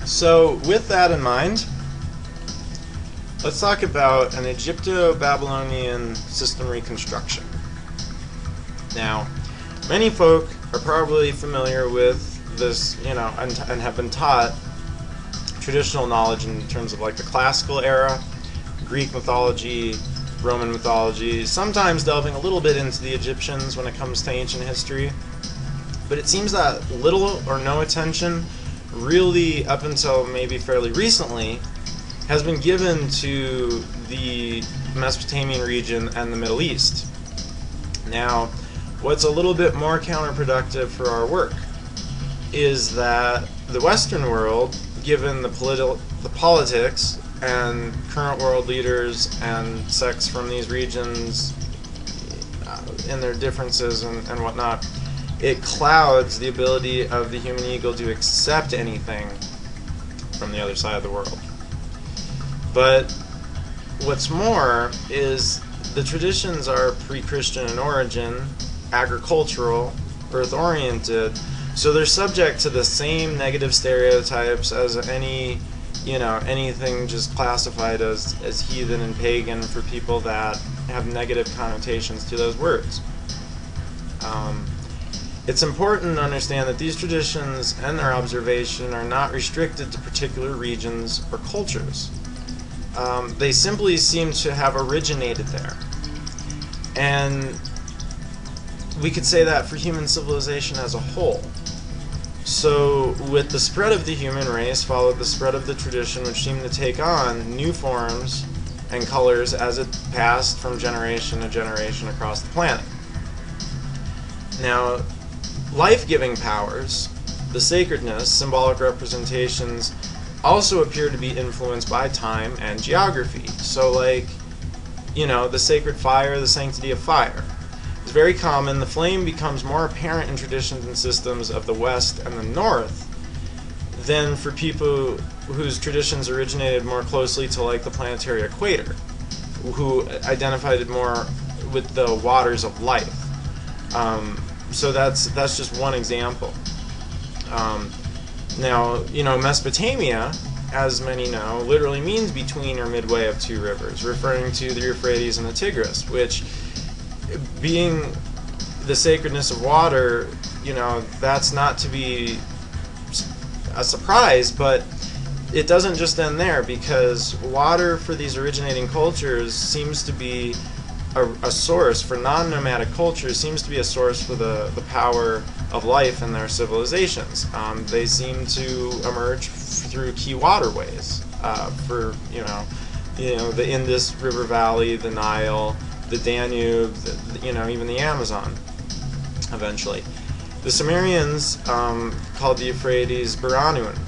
So with that in mind, let's talk about an Egypto-Babylonian system reconstruction. Now, many folk are probably familiar with this, and have been taught traditional knowledge in terms of like the classical era, Greek mythology, Roman mythology, sometimes delving a little bit into the Egyptians when it comes to ancient history. But it seems that little or no attention, really up until maybe fairly recently, has been given to the Mesopotamian region and the Middle East. Now, what's a little bit more counterproductive for our work is that the Western world, given the politics and current world leaders and sects from these regions and their differences and whatnot, it clouds the ability of the human ego to accept anything from the other side of the world. But what's more is the traditions are pre-Christian in origin, agricultural, earth-oriented, so they're subject to the same negative stereotypes as anything just classified as heathen and pagan for people that have negative connotations to those words. It's important to understand that these traditions and their observation are not restricted to particular regions or cultures. They simply seem to have originated there. And we could say that for human civilization as a whole. So with the spread of the human race followed the spread of the tradition, which seemed to take on new forms and colors as it passed from generation to generation across the planet. Now, life-giving powers, the sacredness, symbolic representations, also appear to be influenced by time and geography. So like, the sacred fire, the sanctity of fire. It's very common. The flame becomes more apparent in traditions and systems of the West and the North than for people whose traditions originated more closely to like the planetary equator, who identified it more with the waters of life. So that's just one example. Now, Mesopotamia, as many know, literally means between or midway of two rivers, referring to the Euphrates and the Tigris, which, being the sacredness of water, that's not to be a surprise, but it doesn't just end there, because water for these originating cultures seems to be a source for non-nomadic cultures, seems to be a source for the power of life in their civilizations. They seem to emerge through key waterways for the Indus River Valley, the Nile, the Danube, even the Amazon eventually. The Sumerians called the Euphrates Baranuan,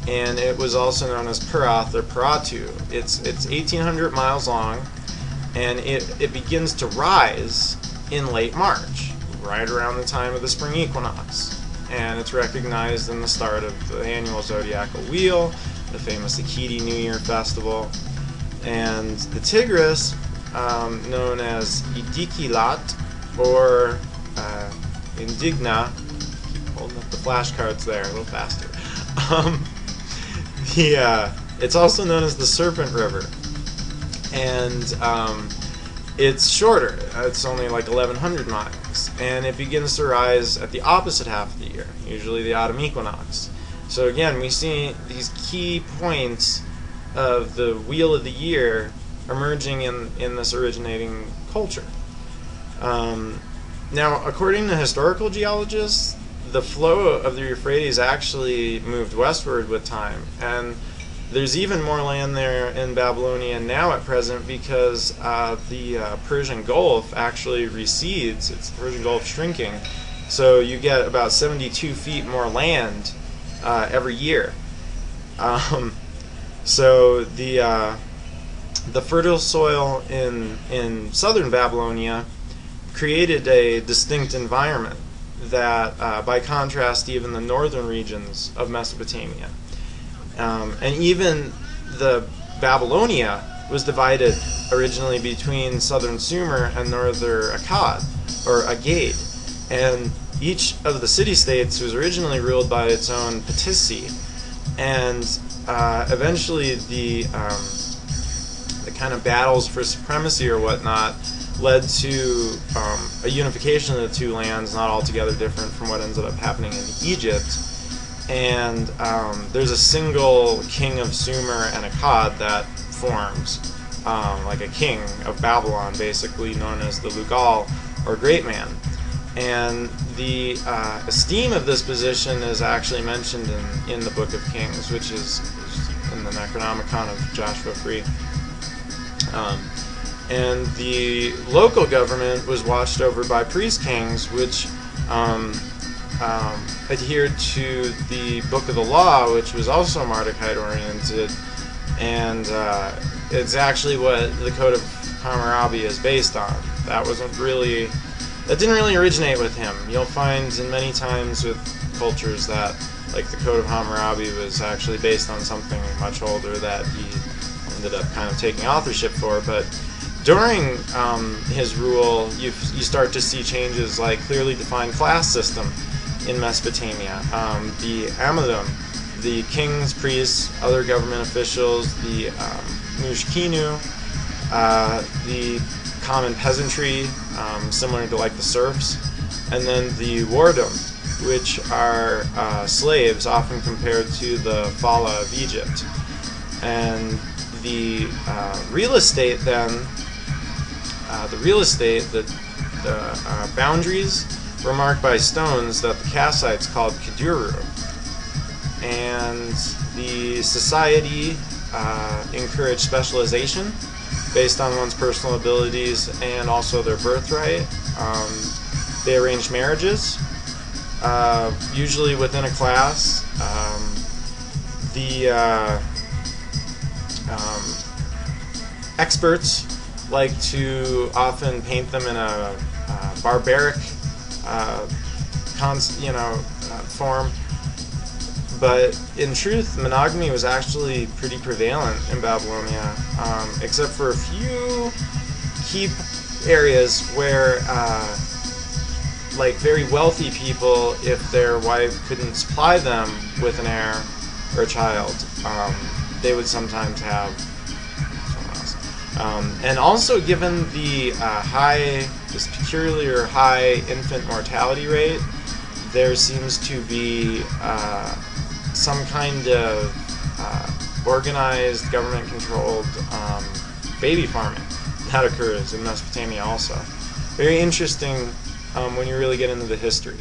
and it was also known as Perath or Paratu. It's 1,800 miles long, and it begins to rise in late March, right around the time of the spring equinox. And it's recognized in the start of the annual zodiacal wheel, the famous Akiti New Year festival. And the Tigris, known as Idikilat or Indigna, keep holding up the flashcards there a little faster. It's also known as the Serpent River. And it's shorter. It's only like 1,100 miles. And it begins to rise at the opposite half of the year, usually the autumn equinox. So again, we see these key points of the wheel of the year emerging in this originating culture. Now, according to historical geologists, the flow of the Euphrates actually moved westward with time, and there's even more land there in Babylonia now at present because the Persian Gulf actually recedes. It's the Persian Gulf shrinking, so you get about 72 feet more land every year. So the fertile soil in southern Babylonia created a distinct environment that, by contrast, even the northern regions of Mesopotamia. And even the Babylonia was divided originally between southern Sumer and northern Akkad, or Agade. And each of the city-states was originally ruled by its own patesi, And eventually the kind of battles for supremacy or whatnot led to a unification of the two lands, not altogether different from what ended up happening in Egypt. And there's a single king of Sumer and Akkad that forms, like a king of Babylon, basically known as the Lugal, or Great Man. And the esteem of this position is actually mentioned in the Book of Kings, which is in the Necronomicon of Joshua Free. And the local government was watched over by priest kings, which adhered to the Book of the Law, which was also Mardukite oriented, and it's actually what the Code of Hammurabi is based on. That didn't really originate with him. You'll find in many times with cultures that, like, the Code of Hammurabi was actually based on something much older that he ended up kind of taking authorship for. But during his rule, you start to see changes like clearly defined class system in Mesopotamia. The Amadim, the kings, priests, other government officials, the Mushkinu, the common peasantry, similar to like the serfs, and then the Wardom, which are slaves, often compared to the Fala of Egypt. And the real estate then, the boundaries were marked by stones that the Kassites called Keduru. And the society encouraged specialization based on one's personal abilities and also their birthright. They arranged marriages, usually within a class. The experts like to often paint them in a barbaric form, but in truth, monogamy was actually pretty prevalent in Babylonia, except for a few key areas where, like very wealthy people, if their wife couldn't supply them with an heir or a child, they would sometimes have someone else. And also, given the this peculiar high infant mortality rate, there seems to be some kind of organized, government-controlled baby farming that occurs in Mesopotamia also. Very interesting when you really get into the history.